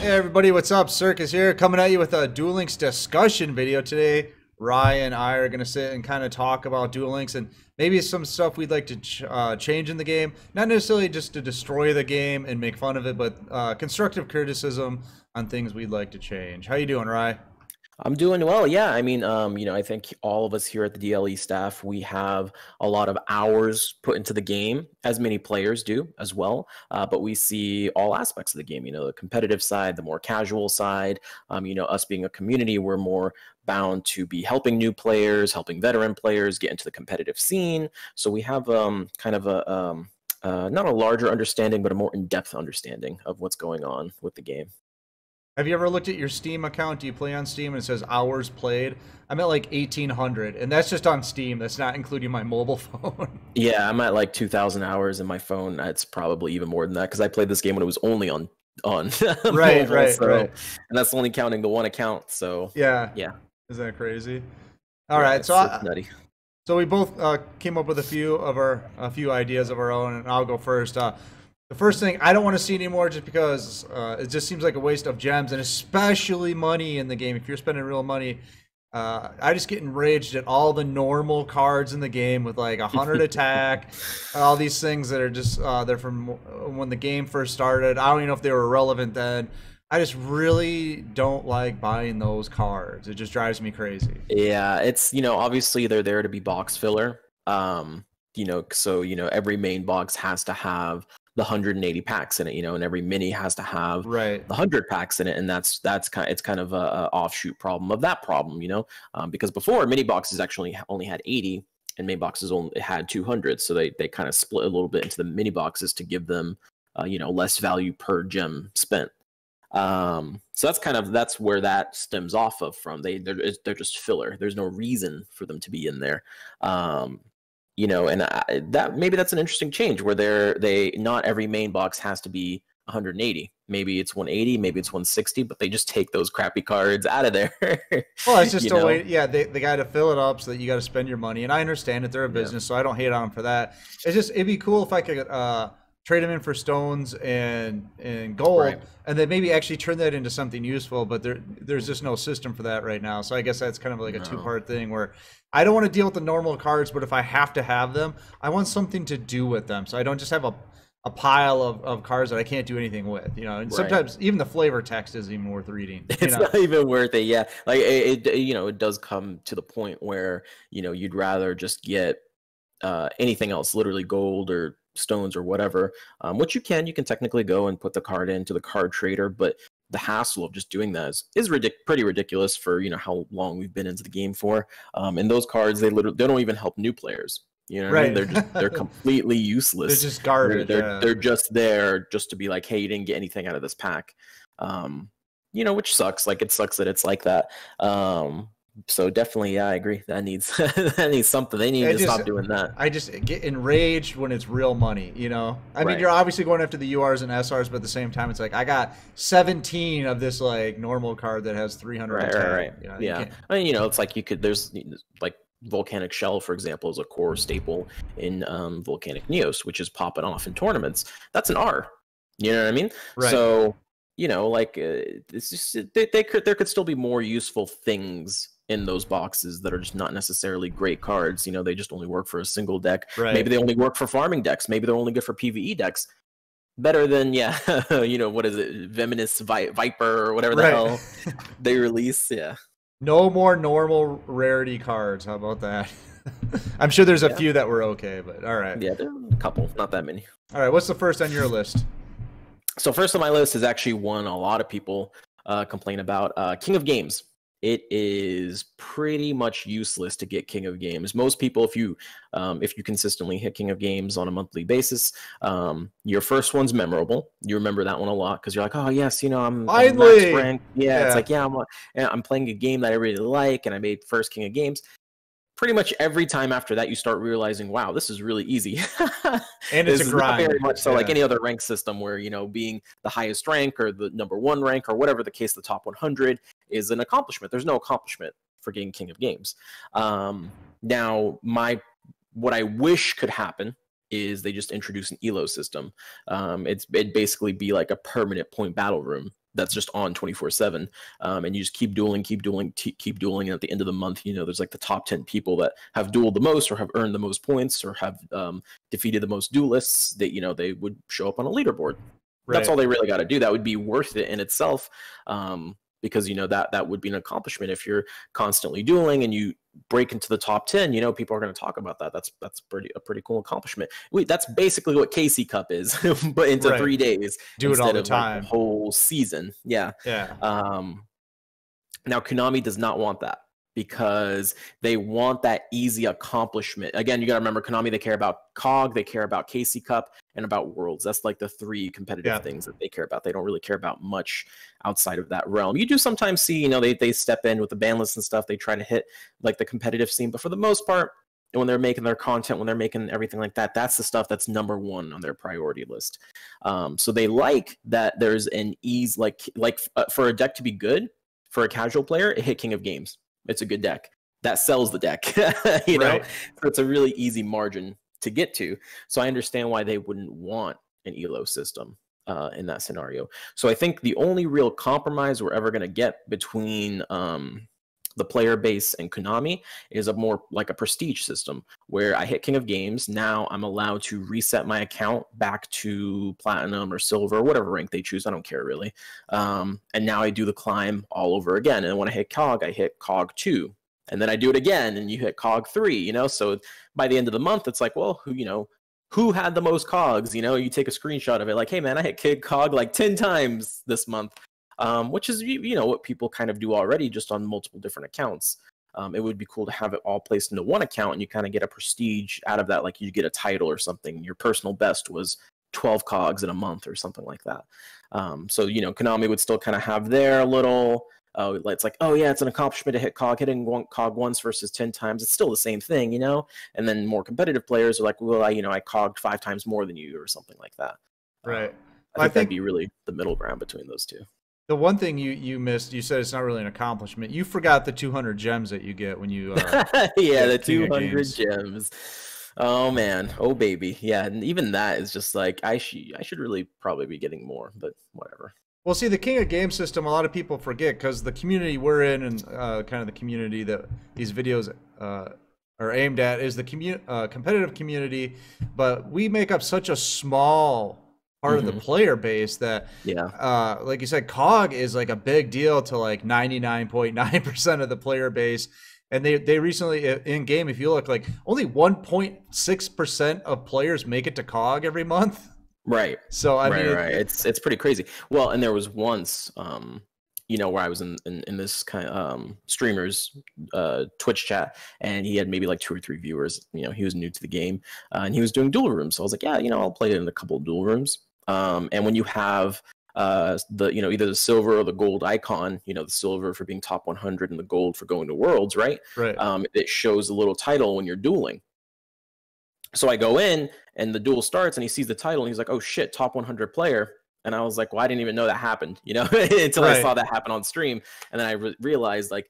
Hey everybody, what's up? Circus here, coming at you with a Duel Links discussion video today. Ryi and I are going to sit and kind of talk about Duel Links and maybe some stuff we'd like to change in the game. Not necessarily just to destroy the game and make fun of it, but constructive criticism on things we'd like to change. How you doing, Ryi? I'm doing well. Yeah, I mean, I think all of us here at the DLE staff, we have a lot of hours put into the game, as many players do as well. But we see all aspects of the game, the competitive side, the more casual side. Us being a community, we're more bound to be helping new players, helping veteran players get into the competitive scene. So we have kind of a not a larger understanding, but a more in-depth understanding of what's going on with the game. Have you ever looked at your Steam account? Do you play on Steam and it says hours played? I'm at like 1,800, and that's just on Steam. That's not including my mobile phone. Yeah, I'm at like 2,000 hours in my phone. It's probably even more than that because I played this game when it was only on right, mobile, right. And that's only counting the one account. So yeah. Isn't that crazy? All right, it's nutty. So we both came up with a few ideas of our own, and I'll go first. The first thing I don't want to see anymore, just because it just seems like a waste of gems and especially money in the game. If you're spending real money, I just get enraged at all the normal cards in the game with like 100 attack, all these things that are just they're from when the game first started. I don't even know if they were relevant then. I just really don't like buying those cards. It just drives me crazy. Yeah, it's obviously they're there to be box filler. So every main box has to have the 180 packs in it, and every mini has to have the 100 packs in it, and it's kind of a offshoot problem of that problem, because before mini boxes actually only had 80 and main boxes only had 200, so they kind of split a little bit into the mini boxes to give them less value per gem spent. So that's where that stems off of from. They're just filler. There's no reason for them to be in there. That maybe that's an interesting change where they not every main box has to be 180. Maybe it's 180, maybe it's 160, but they just take those crappy cards out of there. Well, it's just a way. Yeah, they got to fill it up so that you got to spend your money, and I understand that they're a business, so I don't hate on them for that. It'd be cool if I could trade them in for stones and gold, and then maybe actually turn that into something useful. But there's just no system for that right now. So I guess that's kind of like a two-part thing where I don't want to deal with the normal cards, but if I have to have them, I want something to do with them. So I don't just have a pile of cards that I can't do anything with. And sometimes even the flavor text isn't even worth reading. It's not even worth it. Yeah, like it does come to the point where you'd rather just get anything else, literally gold or stones or whatever, which you can technically go and put the card into the card trader, but the hassle of just doing that is pretty ridiculous for how long we've been into the game for. And those cards, they don't even help new players. I mean? They're completely useless. They're just garbage. They're just there just to be like, hey, you didn't get anything out of this pack. Which sucks. Like, it sucks that it's like that. So definitely, yeah, I agree. That needs something. They need to stop doing that. I just get enraged when it's real money, I mean, you're obviously going after the URs and SRs, but at the same time, it's like I got 17 of this like normal card that has 300 attack. Right. Yeah. I mean, it's like there's like Volcanic Shell, for example, is a core staple in Volcanic Neos, which is popping off in tournaments. That's an R. You know what I mean? Right. So it's just there could still be more useful things in those boxes that are just not necessarily great cards. They just only work for a single deck. Maybe they only work for farming decks. Maybe they're only good for PvE decks. Better than what is it, Venomous Viper or whatever the hell they release. Yeah. No more normal rarity cards. How about that? I'm sure there's a few that were okay, but all right. Yeah, there are a couple, not that many. All right, what's the first on your list? So first on my list is actually one a lot of people complain about, King of Games. It is pretty much useless to get King of Games. Most people, if you consistently hit King of Games on a monthly basis, your first one's memorable. You remember that one a lot because you're like, oh yes, I'm max rank. Yeah, it's like I'm playing a game that I really like, and I made first King of Games. Pretty much every time after that, you start realizing, wow, this is really easy. And it's a grind. Not very much so like any other rank system where, being the highest rank or the #1 rank or whatever the case, the top 100 is an accomplishment. There's no accomplishment for getting King of Games. Now, what I wish could happen is they just introduce an ELO system. It'd basically be like a permanent point battle room that's just on 24/7, and you just keep dueling, keep dueling, keep dueling. And at the end of the month, there's like the top 10 people that have dueled the most, or have earned the most points, or have defeated the most duelists. That they would show up on a leaderboard. Right. That's all they really got to do. That would be worth it in itself, because that would be an accomplishment. If you're constantly dueling and you break into the top 10, people are going to talk about that. That's a pretty cool accomplishment. That's basically what KC Cup is, but into 3 days. Do it all the time. Like the whole season. Yeah. Now Konami does not want that, because they want that easy accomplishment. Again, you got to remember, Konami, they care about COG, they care about KC Cup, and about Worlds. That's like the 3 competitive things that they care about. They don't really care about much outside of that realm. You do sometimes see, they step in with the ban lists and stuff. They try to hit like the competitive scene, but for the most part, when they're making their content, when they're making everything like that, that's the stuff that's number 1 on their priority list. So they like that there's an ease, like for a deck to be good, for a casual player, it hit King of Games. It's a good deck that sells the deck, know. So it's a really easy margin to get to. So I understand why they wouldn't want an ELO system in that scenario. So I think the only real compromise we're ever going to get between the player base and Konami is a more like a prestige system, where I hit King of Games. Now I'm allowed to reset my account back to platinum or silver, or whatever rank they choose. I don't care really. And now I do the climb all over again. And when I hit COG, I hit COG 2. And then I do it again, and you hit COG 3, So by the end of the month, it's like, well, who had the most COGs? You take a screenshot of it, like, hey man, I hit Kid COG like 10 times this month. Which is, what people kind of do already, just on multiple different accounts. It would be cool to have it all placed into one account, and you kind of get a prestige out of that. Like you get a title or something. Your personal best was 12 COGs in a month or something like that. So, Konami would still kind of have their little, it's like, oh yeah, it's an accomplishment to hit COG. Hitting COG once versus 10 times, it's still the same thing, And then more competitive players are like, well, I COG'd 5 times more than you, or something like that. Right. I think that'd be really the middle ground between those two. The one thing you missed, you said it's not really an accomplishment. You forgot the 200 gems that you get when you yeah, the 200 gems. Oh man, oh baby, yeah. And even that is just like I should really probably be getting more, but whatever. Well, see, the King of Games system, a lot of people forget, because the community we're in, and kind of the community that these videos are aimed at, is the competitive community. But we make up such a small part of the player base that, like you said, COG is like a big deal to like 99.9% of the player base. And they recently, in game, if you look, like only 1.6% of players make it to COG every month. Right. So I mean, it's pretty crazy. Well, and there was once, where I was in this kind of streamers Twitch chat, and he had maybe like 2 or 3 viewers. He was new to the game, and he was doing duel rooms. So I was like, yeah, I'll play it in a couple of duel rooms. And when you have the either the silver or the gold icon, the silver for being top 100 and the gold for going to Worlds, right? It shows a little title when you're dueling. So I go in, and the duel starts, and he sees the title, and he's like, oh shit, top 100 player. And I was like, well, I didn't even know that happened, until I saw that happen on stream. And then I realized, like,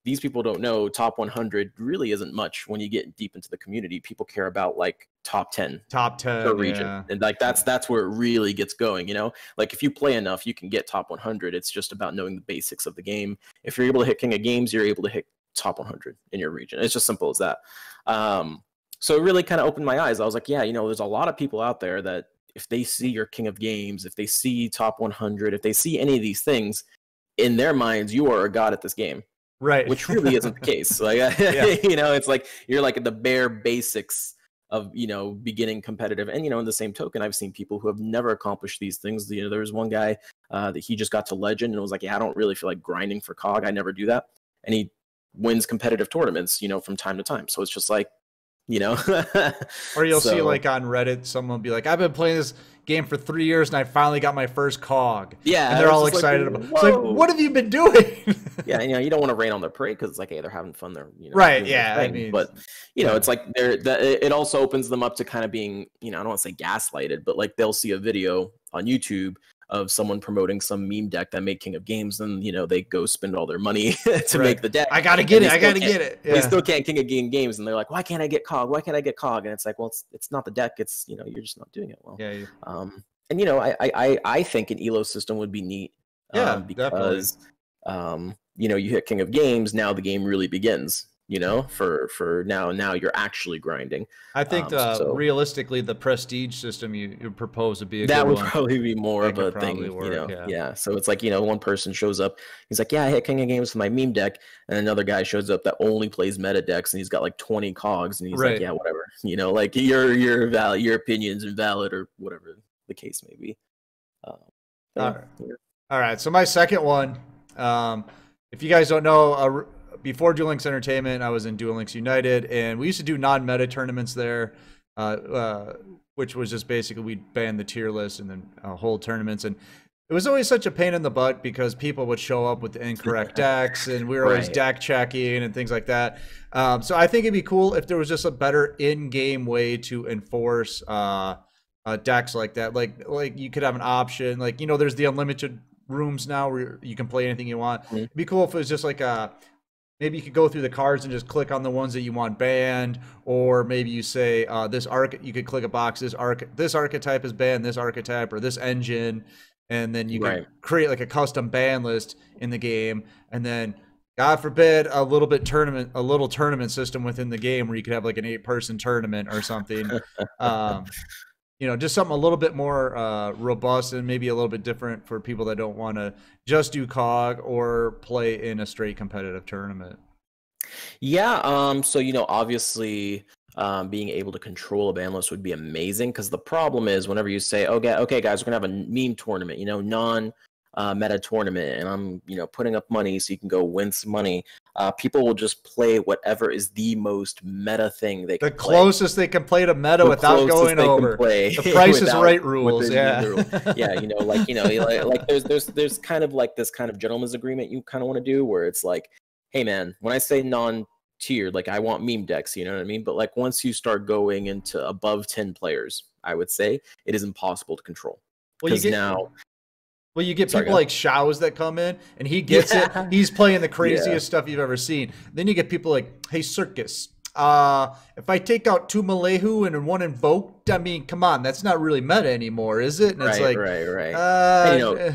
these people don't know top 100 really isn't much. When you get deep into the community, people care about like top 10 per region. Yeah. And like that's where it really gets going, Like if you play enough, you can get top 100. It's just about knowing the basics of the game. If you're able to hit King of Games, you're able to hit top 100 in your region. It's just simple as that. So it really kind of opened my eyes. I was like, yeah, there's a lot of people out there that if they see your King of Games, if they see top 100, if they see any of these things, in their minds, you are a god at this game. Right. Which really isn't the case. Like, it's like you're like at the bare basics of, beginning competitive. And, in the same token, I've seen people who have never accomplished these things. There was one guy that he just got to Legend and was like, yeah, I don't really feel like grinding for COG. I never do that. And he wins competitive tournaments, from time to time. So it's just like, or you'll see like on Reddit, someone will be like, I've been playing this game for 3 years and I finally got my first COG. Yeah. And they're all excited about it. It's like, what have you been doing? Yeah. You don't want to rain on their parade, because it's like, hey, they're having fun. They're, right. Yeah. I mean, but it's like it also opens them up to kind of being, I don't want to say gaslighted, but like they'll see a video on YouTube of someone promoting some meme deck that made King of Games, and they go spend all their money to make the deck. I gotta get it. Yeah. They still can't King of Games, and they're like, why can't I get COG? Why can't I get COG? And it's like, well, it's not the deck. It's you're just not doing it well. Yeah. And I think an ELO system would be neat. because you know, you hit King of Games, now the game really begins. You know, for now you're actually grinding. I think realistically, the prestige system you propose would be a that good would one. probably be more of a thing. Work, you know, So it's like, you know, one person shows up, he's like, yeah, I hit King of Games with my meme deck, and another guy shows up that only plays meta decks, and he's got like 20 cogs, and he's like, yeah, whatever. You know, like your opinion's invalid or whatever the case may be. All right. So my second one, if you guys don't know, before Duel Links Entertainment, I was in Duel Links United, and we used to do non-meta tournaments there, which was just basically we'd ban the tier list and then hold tournaments. And it was always such a pain in the butt because people would show up with the incorrect decks, and we were always deck checking and things like that. So I think it'd be cool if there was just a better in-game way to enforce decks like that. Like you could have an option, like, you know, there's the unlimited rooms now where you can play anything you want. It'd be cool if it was just like maybe you could go through the cards and just click on the ones that you want banned, or maybe you say you could click a box, this archetype is banned, this archetype or this engine, and then you can create like a custom ban list in the game, and then God forbid a little tournament system within the game where you could have like an 8-person tournament or something. You know, just something a little bit more robust and maybe a little bit different for people that don't want to just do COG or play in a straight competitive tournament. Yeah, so, you know, obviously being able to control a ban list would be amazing, because the problem is whenever you say, okay, guys, we're going to have a meme tournament, you know, non-meta tournament, and I'm, you know, putting up money so you can go win some money, people will just play whatever is the most meta thing they can play. The closest they can play to meta without going over. The Price is Right rules, yeah. Yeah, you know, like there's kind of like this kind of gentleman's agreement you kind of want to do, where it's like, hey man, when I say non-tiered, like I want meme decks, you know what I mean? But like once you start going into above 10 players, I would say it is impossible to control. Because Well, you get people like Shao's that come in, and he gets it. He's playing the craziest stuff you've ever seen. Then you get people like, hey, Circus, if I take out 2 Malehu and 1 Invoked, I mean, come on, that's not really meta anymore, is it? And it's like, and, you know,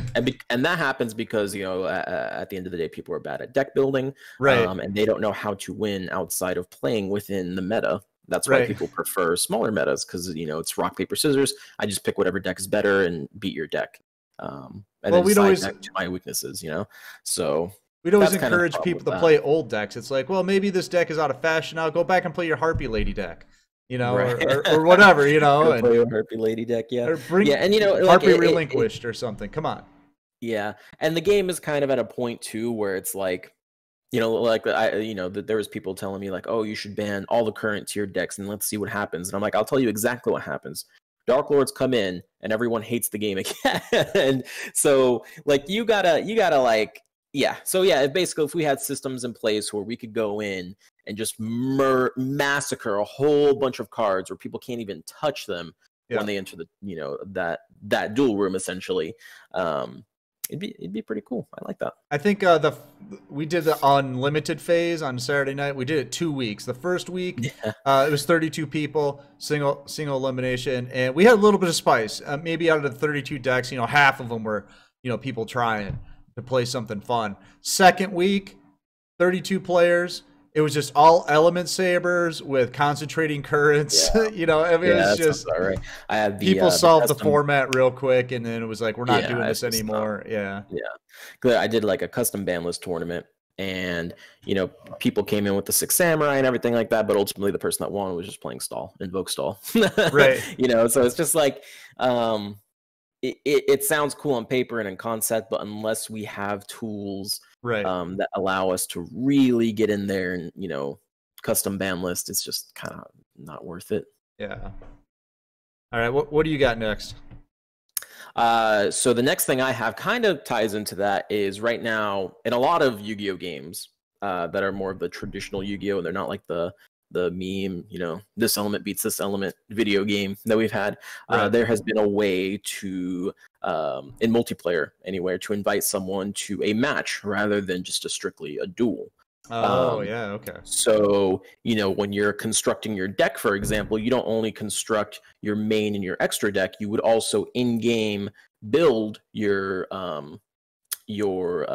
and that happens because, you know, at the end of the day, people are bad at deck building, and they don't know how to win outside of playing within the meta. That's why people prefer smaller metas, because, you know, it's rock, paper, scissors. I just pick whatever deck is better and beat your deck. And then we'd always to my weaknesses, you know. So we'd always encourage people to play old decks. It's like, well, maybe this deck is out of fashion now. Go back and play your Harpy Lady deck, you know, or whatever, you know. And play your Harpy Lady deck, or bring and you know, Harpy Relinquished or something. Come on. Yeah, and the game is kind of at a point too where it's like, you know, like there was people telling me like, oh, you should ban all the current tiered decks and let's see what happens. And I'm like, I'll tell you exactly what happens. Dark Lords come in and everyone hates the game again. And so like you gotta like, so basically if we had systems in place where we could go in and just massacre a whole bunch of cards where people can't even touch them when they enter the, you know, that duel room essentially, it'd be pretty cool. I like that. I think we did the unlimited phase on Saturday night. We did it 2 weeks. The first week, it was 32 people, single elimination, and we had a little bit of spice. Maybe out of the 32 decks, you know, half of them were, you know, people trying to play something fun. Second week, 32 players. It was just all element sabers with concentrating currents. You know, I mean, it was just right. I had people solved the format real quick, and then it was like, we're not doing this anymore. Good. I did like a custom ban list tournament, and you know, people came in with the 6 samurai and everything like that, but ultimately the person that won was just playing invoke stall. Right. You know, so it's just like it sounds cool on paper and in concept, but unless we have tools that allow us to really get in there and, you know, custom ban list, it's just kind of not worth it. Yeah. All right, what do you got next? So the next thing I have kind of ties into that is right now in a lot of Yu-Gi-Oh games that are more of the traditional Yu-Gi-Oh, and they're not like the meme, you know, this element beats this element video game that we've had. There has been a way to, in multiplayer anywhere, to invite someone to a match rather than just strictly a duel. Okay. So, you know, when you're constructing your deck, for example, you don't only construct your main and your extra deck, you would also in-game build your your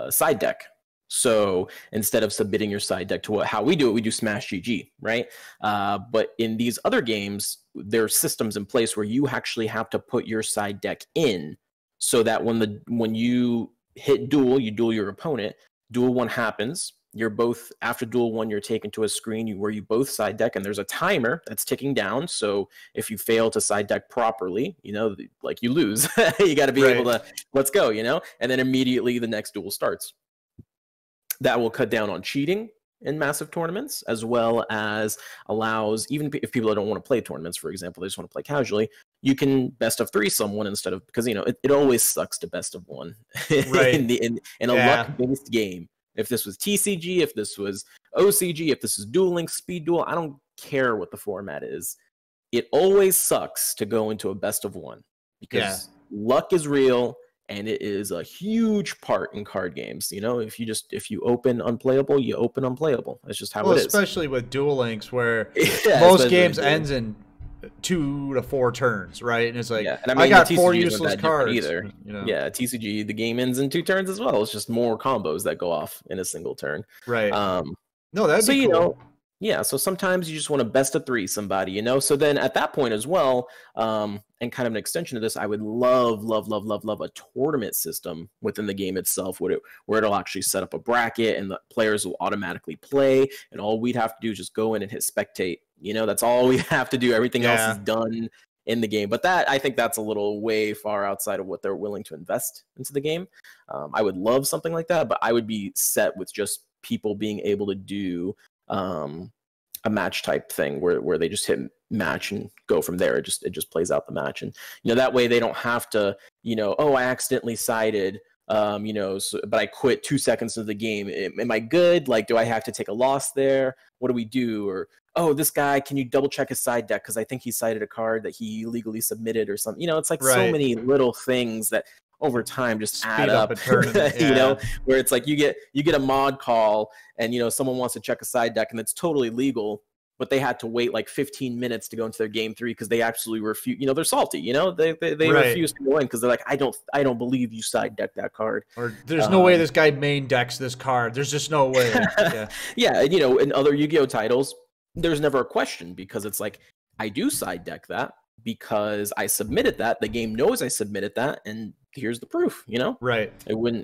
side deck. So instead of submitting your side deck to how we do it, we do Smash GG, right? But in these other games, there are systems in place where you actually have to put your side deck in, so that when you hit duel, you duel your opponent. Duel 1 happens. You're both, after duel 1, you're taken to a screen where you both side deck, and there's a timer that's ticking down. So if you fail to side deck properly, you know, like you lose. You got to be able to, let's go, you know, and then immediately the next duel starts. That will cut down on cheating in massive tournaments, as well as allows, even if people don't want to play tournaments, for example, they just want to play casually, you can best of 3 someone instead of, because, you know, it always sucks to best of 1 in a luck-based game. If this was TCG, if this was OCG, if this is Duel Links, Speed Duel, I don't care what the format is. It always sucks to go into a best of 1 because luck is real, and it is a huge part in card games. You know, if you open unplayable, you open unplayable. That's just how it is. Especially with Duel Links, where most games ends in 2 to 4 turns, right? And it's like, and I got 4 useless cards either. You know? Yeah, TCG, the game ends in 2 turns as well. It's just more combos that go off in a single turn. Right. No, that'd be cool. You know, yeah, so sometimes you just want to best of 3 somebody, you know? So then at that point as well, and kind of an extension of this, I would love a tournament system within the game itself, where it'll actually set up a bracket and the players will automatically play, and all we'd have to do is just go in and hit spectate. You know, that's all we have to do. Everything else is done in the game. But that, I think that's a little way far outside of what they're willing to invest into the game. I would love something like that, but I would be set with just people being able to do a match type thing where they just hit match and go from there. It just plays out the match, and you know, that way they don't have to, you know, oh, I accidentally sided, you know, but I quit 2 seconds of the game. Am I good? Like, do I have to take a loss there? What do we do? Or, oh, this guy, can you double check his side deck because I think he sided a card that he illegally submitted or something. You know, it's like so many little things that over time just add up a tournament, you know, where it's like you get a mod call and, you know, someone wants to check a side deck and it's totally legal, but they had to wait like 15 minutes to go into their game 3 because they absolutely refuse. You know, they're salty. You know, they refuse to go in because they're like, I don't believe you side deck that card. Or there's no way this guy main decks this card. There's just no way. Yeah, and you know, in other Yu-Gi-Oh titles, there's never a question because it's like, I do side deck that because I submitted that. The game knows I submitted that, and here's the proof. You know, right? It wouldn't.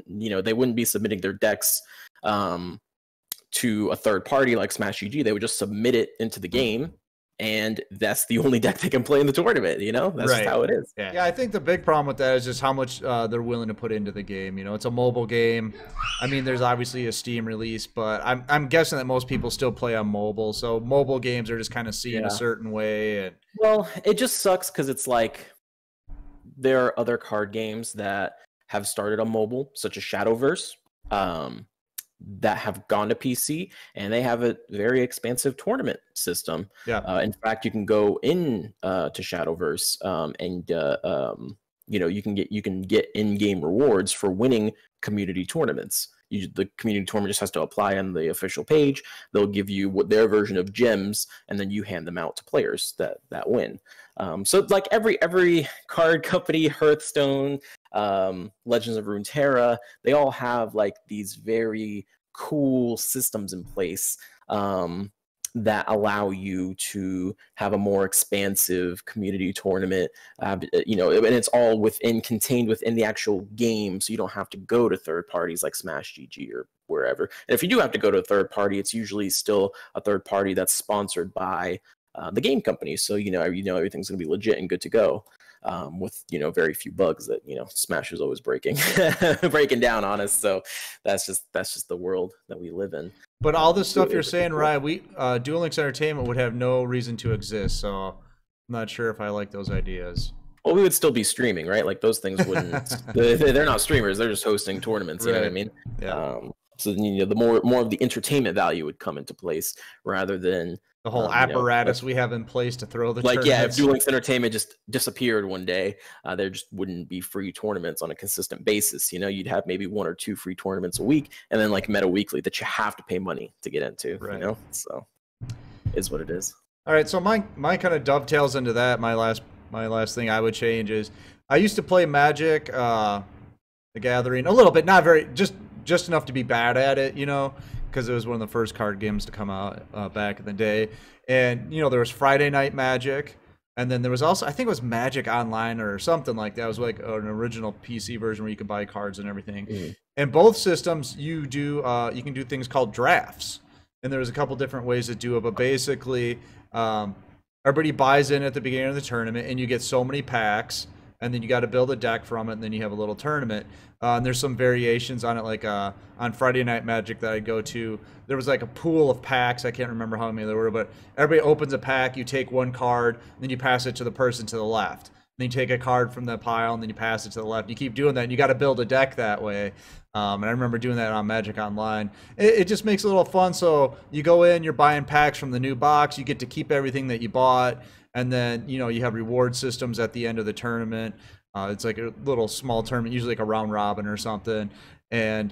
You know, they wouldn't be submitting their decks to a third party like Smash GG. They would just submit it into the game, and that's the only deck they can play in the tournament. You know, that's just how it is. Yeah, I think the big problem with that is just how much they're willing to put into the game. You know, it's a mobile game. I mean, there's obviously a Steam release, but I'm guessing that most people still play on mobile. So mobile games are just kind of seen a certain way. And well, it just sucks because it's like there are other card games that have started on mobile, such as Shadowverse, that have gone to PC, and they have a very expansive tournament system. Yeah. In fact, you can go in to Shadowverse, and you know, you can get in-game rewards for winning community tournaments. The community tournament just has to apply on the official page. They'll give you their version of gems, and then you hand them out to players that win. So like every card company, Hearthstone, Legends of Runeterra, they all have like these very cool systems in place that allow you to have a more expansive community tournament, you know, and it's all contained within the actual game, so you don't have to go to third parties like Smash GG or wherever. And if you do have to go to a third party, it's usually still a third party that's sponsored by the game company, so you know everything's going to be legit and good to go, with, you know, very few bugs that, you know, Smash is always breaking down on us. So that's just the world that we live in. But all this stuff you're saying, Ryi, Duel Links Entertainment would have no reason to exist. So I'm not sure if I like those ideas. Well, we would still be streaming, right? Like those things wouldn't. They're not streamers. They're just hosting tournaments. You know what I mean? Yeah. So, you know, the more of the entertainment value would come into place rather than the whole apparatus we have in place to throw the tournaments. Yeah, if Duel Links Entertainment just disappeared one day, there just wouldn't be free tournaments on a consistent basis. You know, you'd have maybe 1 or 2 free tournaments a week, and then like Meta Weekly that you have to pay money to get into. Right. You know, so is what it is. All right, so mine kind of dovetails into that. My last thing I would change is I used to play Magic. the Gathering a little bit, not very, just enough to be bad at it, you know, because it was one of the first card games to come out back in the day. And you know, there was Friday Night Magic, and then there was also, I think it was Magic Online or something like that. It was like an original PC version where you could buy cards and everything. And both systems, you can do things called drafts, and there's a couple different ways to do it. But basically, everybody buys in at the beginning of the tournament, and you get so many packs, and then you got to build a deck from it, and then you have a little tournament. And there's some variations on it, like on Friday Night Magic that I go to, there was like a pool of packs. I can't remember how many there were, but everybody opens a pack, you take one card, and then you pass it to the person to the left. Then you take a card from the pile, and then you pass it to the left. You keep doing that, and you got to build a deck that way. And I remember doing that on Magic Online. It just makes it a little fun. So you go in, you're buying packs from the new box. You get to keep everything that you bought. And then, you know, you have reward systems at the end of the tournament. It's like a little small tournament, usually like a round robin or something. And,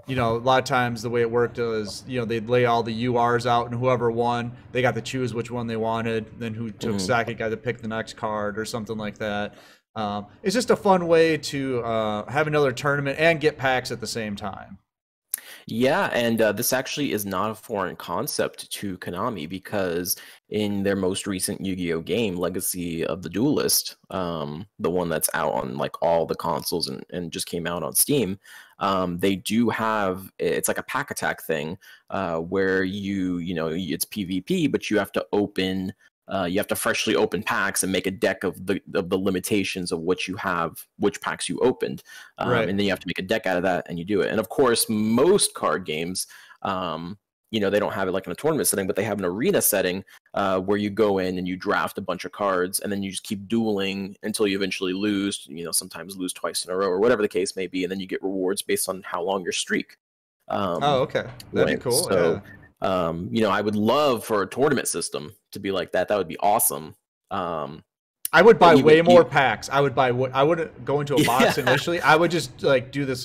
you know, a lot of times the way it worked is, you know, they'd lay all the URs out, and whoever won, they got to choose which one they wanted. Then who took second got to pick the next card or something like that. It's just a fun way to have another tournament and get packs at the same time. Yeah, and this actually is not a foreign concept to Konami, because in their most recent Yu-Gi-Oh game, Legacy of the Duelist, the one that's out on like all the consoles and just came out on Steam, they do have, it's like a pack attack thing, where you know, it's PvP, but you have to open, you have to freshly open packs and make a deck of the limitations of what you have, which packs you opened, and then you have to make a deck out of that, and you do it. And of course, most card games, you know, they don't have it like in a tournament setting, but they have an arena setting where you go in and you draft a bunch of cards, and then you just keep dueling until you eventually lose. You know, sometimes lose twice in a row or whatever the case may be, and then you get rewards based on how long your streak. Oh, okay, that'd be cool. So, yeah. You know, I would love for a tournament system to be like that. That would be awesome. I would buy way more packs. I wouldn't go into a box initially. I would just like do this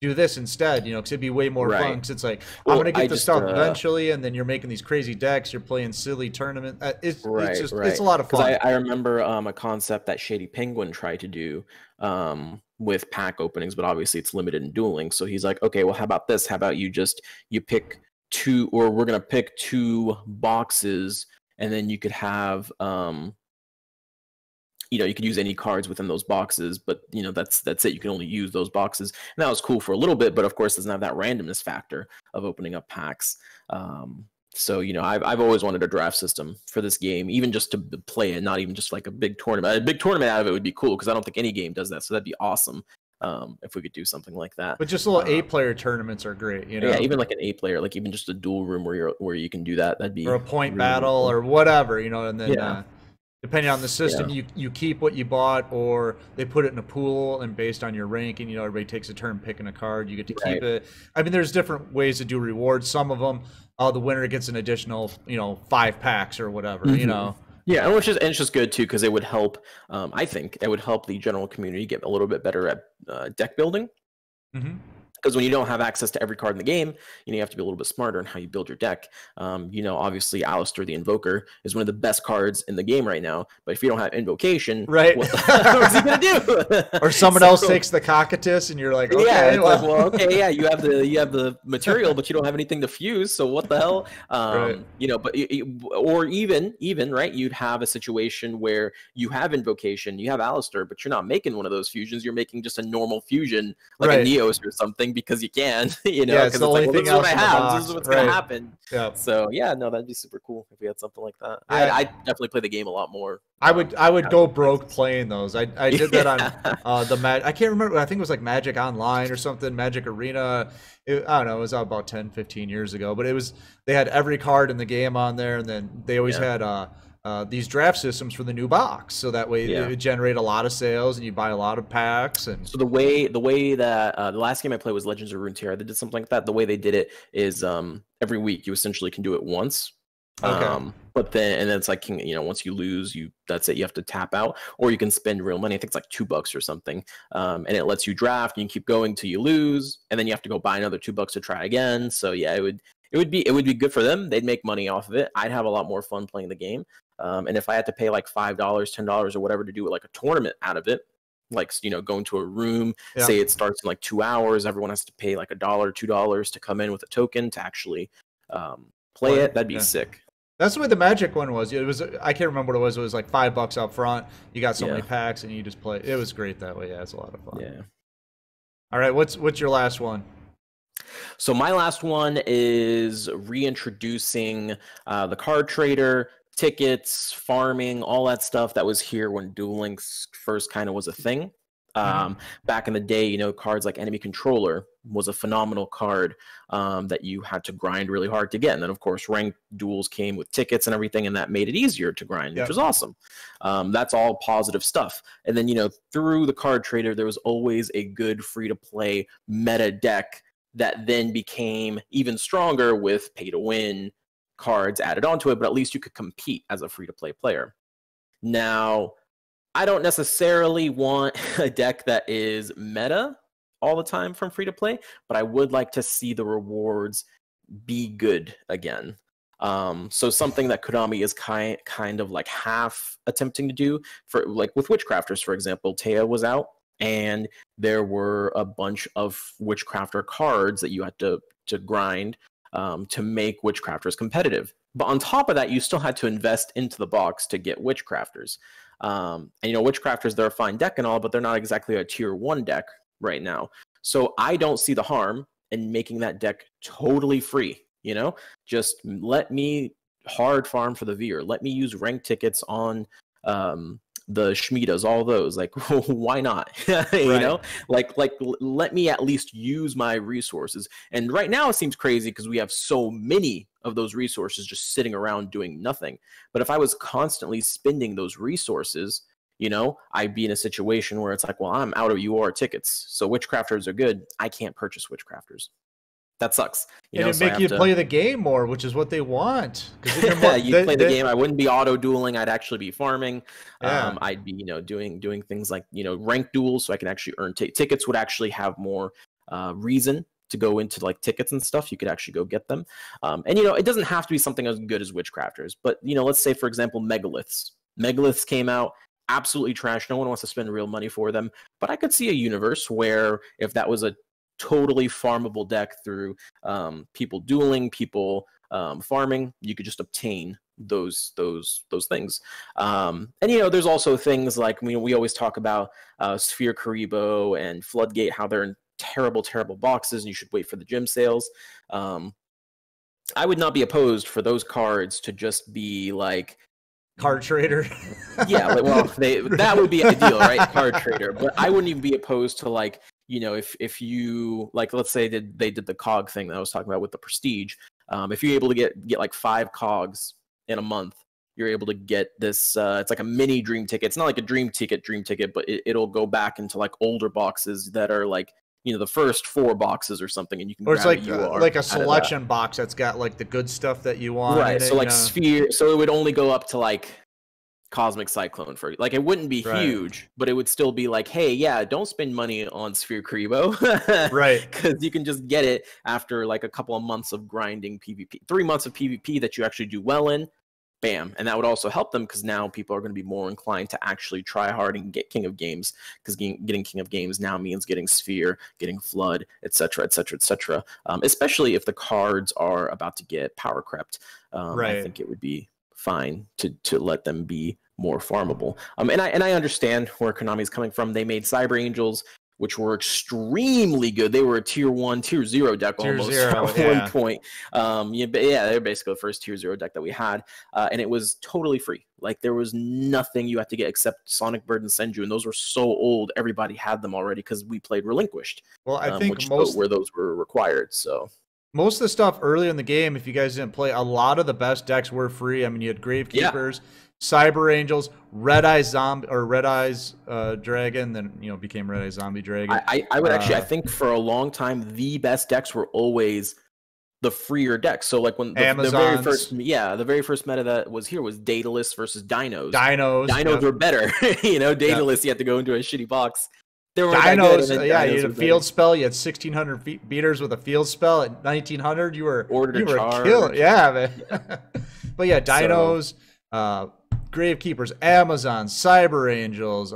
do this instead, you know, because it'd be way more fun. Because it's like, I'm gonna get the stuff eventually, and then you're making these crazy decks. You're playing silly tournament. It's a lot of fun. I remember a concept that Shady Penguin tried to do with pack openings, but obviously it's limited in dueling. So he's like, okay, well, how about this? How about you pick two, or we're gonna pick two boxes, and then you could have you know, you could use any cards within those boxes, but you know, that's it. You can only use those boxes. And that was cool for a little bit, but of course doesn't have that randomness factor of opening up packs. So, you know, I've always wanted a draft system for this game, even just to play it, not even just like a big tournament. A big tournament out of it would be cool, because I don't think any game does that. So that'd be awesome if we could do something like that. But just little 8-player tournaments are great, you know. Yeah, even like an 8-player, like even just a duel room where you can do that. That'd be, or a point really battle cool. Or whatever, you know. And then depending on the system, you keep what you bought, or they put it in a pool, and based on your ranking, you know, everybody takes a turn picking a card. You get to keep it. I mean, there's different ways to do rewards. Some of them, the winner gets an additional, you know, 5 packs or whatever, you know. Yeah, and it's just good too, because it would help. I think it would help the general community get a little bit better at deck building. Because when you don't have access to every card in the game, you have to be a little bit smarter in how you build your deck. You know, obviously, Alistair the Invoker is one of the best cards in the game right now. But if you don't have Invocation, what is he gonna do? Or someone else takes the Cocytus, and you're like, okay, you have the material, but you don't have anything to fuse. So what the hell? You know, but or even right, you'd have a situation where you have Invocation, you have Alistair, but you're not making one of those fusions. You're making just a normal fusion, like a Neos or something. Because you can, you know, because it's like, well, this is what I have. This is what's gonna happen. Yeah. So yeah, no, that'd be super cool if we had something like that. I definitely play the game a lot more. I would go broke playing those. I did that on the I can't remember. I think it was like Magic Online or something, Magic Arena. I don't know. It was out about 10, 15 years ago. But they had every card in the game on there, and then they always had these draft systems for the new box, so that way it would generate a lot of sales, and you buy a lot of packs. And so the way that the last game I played was Legends of Runeterra. They did something like that. The way they did it is every week you essentially can do it once. But then it's like, you know, once you lose, that's it. You have to tap out, or you can spend real money. I think it's like $2 or something, and it lets you draft. And you keep going till you lose, and then you have to go buy another $2 to try again. So yeah, it would be good for them. They'd make money off of it. I'd have a lot more fun playing the game. And if I had to pay like $5, $10 or whatever to do like a tournament out of it, like, you know, go into a room, say it starts in like 2 hours, everyone has to pay like $1, $2 to come in with a token to actually play it. That'd be sick. That's the way the Magic one was. It was, I can't remember what it was. It was like $5 up front. You got so many packs, and you just play. It was great that way. Yeah, it's a lot of fun. Yeah. All right, what's your last one? So my last one is reintroducing the card trader, tickets, farming, all that stuff that was here when Duel Links first kind of was a thing. Back in the day, you know, cards like Enemy Controller was a phenomenal card that you had to grind really hard to get. And then, of course, ranked duels came with tickets and everything, and that made it easier to grind, which was awesome. That's all positive stuff. And then, you know, through the card trader, there was always a good free-to-play meta deck that then became even stronger with pay-to-win cards added onto it, but at least you could compete as a free-to-play player. Now, I don't necessarily want a deck that is meta all the time from free-to-play, but I would like to see the rewards be good again. So something that Konami is kind of like half attempting to do, for like with Witchcrafters, for example. Taya was out, and there were a bunch of Witchcrafter cards that you had to grind to make Witchcrafters competitive. But on top of that, you still had to invest into the box to get Witchcrafters. And, you know, Witchcrafters, they're a fine deck and all, but they're not exactly a tier 1 deck right now. So I don't see the harm in making that deck totally free, you know? Just let me hard farm for the Veer. Let me use rank tickets on the Shmitas, all those. Like, why not? You know? Like let me at least use my resources. And right now it seems crazy because we have so many of those resources just sitting around doing nothing. But if I was constantly spending those resources, you know, I'd be in a situation where it's like, well, I'm out of UR tickets, so Witchcrafters are good. I can't purchase Witchcrafters. That sucks. You know, it'd make you play the game more, which is what they want. You'd play the game. I wouldn't be auto dueling. I'd actually be farming. I'd be, you know, doing things like, you know, ranked duels, so I can actually earn tickets. Would actually have more reason to go into like tickets and stuff. You could actually go get them. And, you know, it doesn't have to be something as good as Witchcrafters. But, you know, let's say, for example, Megaliths. Megaliths came out, absolutely trash. No one wants to spend real money for them. But I could see a universe where if that was a totally farmable deck through people dueling, people farming, you could just obtain those things. And, you know, there's also things like, we always talk about Sphere Karibo and Floodgate, how they're in terrible boxes and you should wait for the gym sales. I would not be opposed for those cards to just be like card trader. Yeah, well, that would be ideal, right? Card trader. But I wouldn't even be opposed to, like, you know, if you, like, let's say they did the cog thing that I was talking about with the Prestige. If you're able to get like 5 cogs in a month, you're able to get this, it's like a mini dream ticket. It's not like a dream ticket, but it'll go back into like older boxes that are like, you know, the first 4 boxes or something, and you can. Or it's like a selection box that's got like the good stuff that you want. Right. So like Sphere, so it would only go up to like Cosmic Cyclone, for like, it wouldn't be huge, but it would still be like, hey, yeah, don't spend money on Sphere Karibo, right? Because you can just get it after like a couple of months of grinding PvP, 3 months of PvP that you actually do well in. Bam. And that would also help them because now people are going to be more inclined to actually try hard and get King of Games, because getting King of Games now means getting Sphere, getting Flood, etc., etc., etc. Especially if the cards are about to get power crept. I think it would be fine to let them be more farmable. And I understand where Konami's coming from. They made Cyber Angels, which were extremely good. They were a tier 1, tier 0 deck almost at one point. They're basically the first tier 0 deck that we had. And it was totally free. Like, there was nothing you had to get except Sonic Bird and Senju. And those were so old, everybody had them already because we played Relinquished. Well, I think where those were required. So most of the stuff early in the game, if you guys didn't play, a lot of the best decks were free. I mean, you had Gravekeepers, Cyber Angels, Red Eyes Dragon, then, you know, became Red Eyes Zombie Dragon. I would actually, I think for a long time, the best decks were always the freer decks. So like when the very first meta that was here was Daedalus versus Dinos. Dinos were better. You know, Daedalus, you had to go into a shitty box. They were Dinos, you had a field spell. You had 1,600 beaters with a field spell. At 1,900, you were killed. Yeah, man. But yeah, Dinos, Gravekeepers, Amazon, Cyber Angels,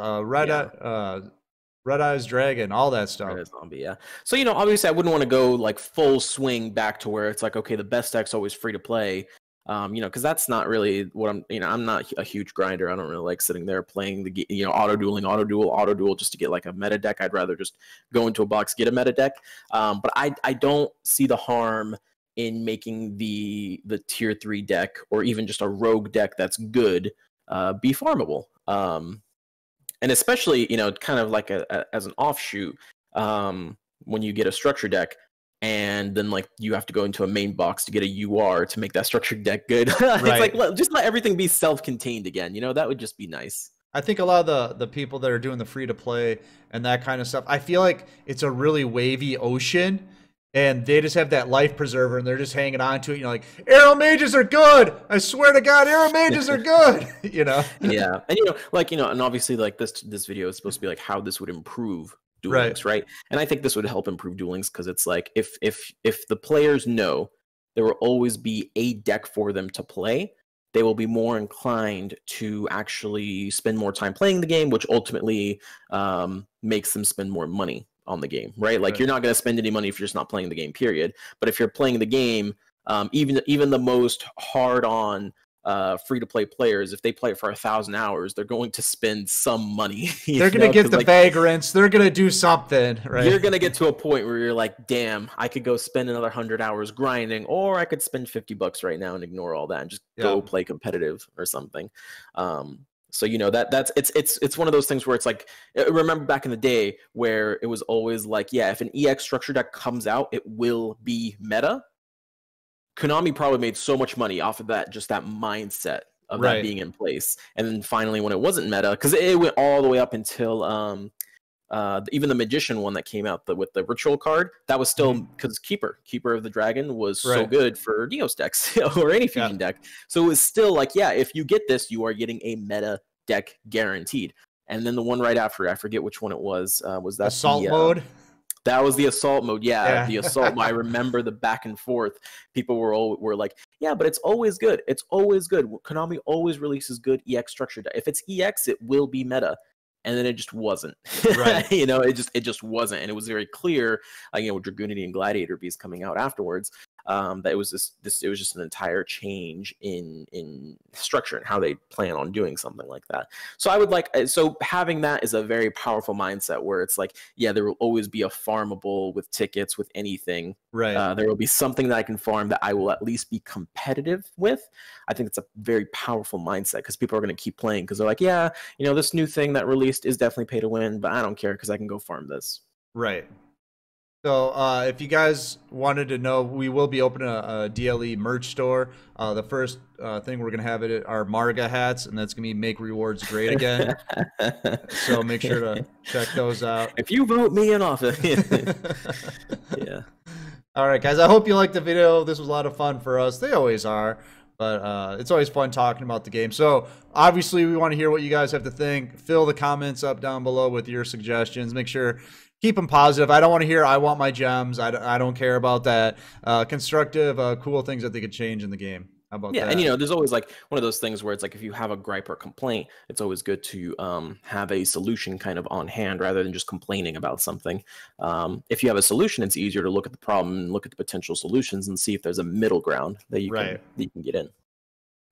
Red Eyes Dragon, all that stuff. Red Eyes Zombie, yeah. So, you know, obviously I wouldn't want to go like full swing back to where it's like, okay, the best deck's always free to play. You know, because that's not really what I'm, you know, I'm not a huge grinder. I don't really like sitting there playing the, you know, auto duel just to get like a meta deck. I'd rather just go into a box, get a meta deck. But I don't see the harm in making the tier 3 deck, or even just a rogue deck that's good, be farmable. And especially, you know, kind of like as an offshoot, when you get a structure deck, and then like you have to go into a main box to get a UR to make that structured deck good. Right. It's like, just let everything be self-contained again. You know, that would just be nice. I think a lot of the people that are doing the free to play and that kind of stuff, I feel like it's a really wavy ocean, and they just have that life preserver and they're just hanging on to it. You know, like, arrow mages are good. I swear to God, arrow mages are good. You know? Yeah. And, you know, like, you know, and obviously like this video is supposed to be like how this would improve Duel Links, right? And I think this would help improve Duel Links, because it's like if the players know there will always be a deck for them to play, they will be more inclined to actually spend more time playing the game, which ultimately makes them spend more money on the game, right? Like, you're not going to spend any money if you're just not playing the game, period. But if you're playing the game, even the most hard-on free-to-play players, if they play it for 1,000 hours, they're going to spend some money. They're going to get the vagrants. They're going to do something, right? You're going to get to a point where you're like, damn, I could go spend another 100 hours grinding, or I could spend $50 right now and ignore all that and just go play competitive or something. So, you know, it's one of those things where it's like, remember back in the day where it was always like, yeah, if an EX structure deck comes out, it will be meta. Konami probably made so much money off of that, just that mindset of that being in place. And then finally, when it wasn't meta, because it went all the way up until even the Magician one that came out with the ritual card, that was still, because Keeper of the Dragon was so good for Neos decks or any fusion deck. So it was still like, yeah, if you get this, you are getting a meta deck guaranteed. And then the one right after, I forget which one it was that Assault mode? That was the assault mode. Yeah. The assault mode. I remember the back and forth. People were like, yeah, but it's always good. It's always good. Konami always releases good EX structure deck. If it's EX, it will be meta. And then it just wasn't. Right. You know, it just wasn't. And it was very clear, you know, with Dragoonity and Gladiator Beast coming out afterwards, that it was it was just an entire change in structure and how they plan on doing something like that. So I would like, so having that is a very powerful mindset where it's like, yeah, there will always be a farmable with tickets, with anything. Right. There will be something that I can farm that I will at least be competitive with. I think it's a very powerful mindset, because people are going to keep playing because they're like, yeah, you know, this new thing that released is definitely pay to win, but I don't care because I can go farm this. Right. So if you guys wanted to know, we will be opening a DLE merch store. The first thing we're going to have it are Marga hats, and that's going to be Make Rewards Great Again. So make sure to check those out. If you vote me in office. Yeah. All right, guys. I hope you liked the video. This was a lot of fun for us. They always are. But it's always fun talking about the game. So obviously we want to hear what you guys have to think. Fill the comments up down below with your suggestions. Make sure, keep them positive. I don't want to hear, I want my gems. I don't care about that. Constructive, cool things that they could change in the game. How about that? Yeah, and you know, there's always like one of those things where it's like, if you have a gripe or complaint, it's always good to have a solution kind of on hand rather than just complaining about something. If you have a solution, it's easier to look at the problem and look at the potential solutions and see if there's a middle ground that you can get in.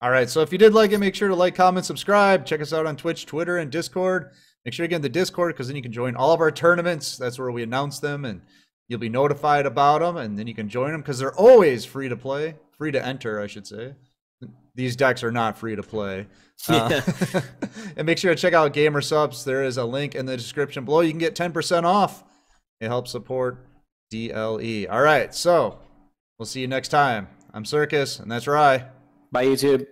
All right, so if you did like it, make sure to like, comment, subscribe. Check us out on Twitch, Twitter, and Discord. Make sure you get in the Discord, because then you can join all of our tournaments. That's where we announce them, and you'll be notified about them, and then you can join them, because they're always free to play. Free to enter, I should say. These decks are not free to play. And make sure to check out Gamersupps. There is a link in the description below. You can get 10% off. It helps support DLE. All right, so we'll see you next time. I'm Circus, and that's Ryi. Bye, YouTube.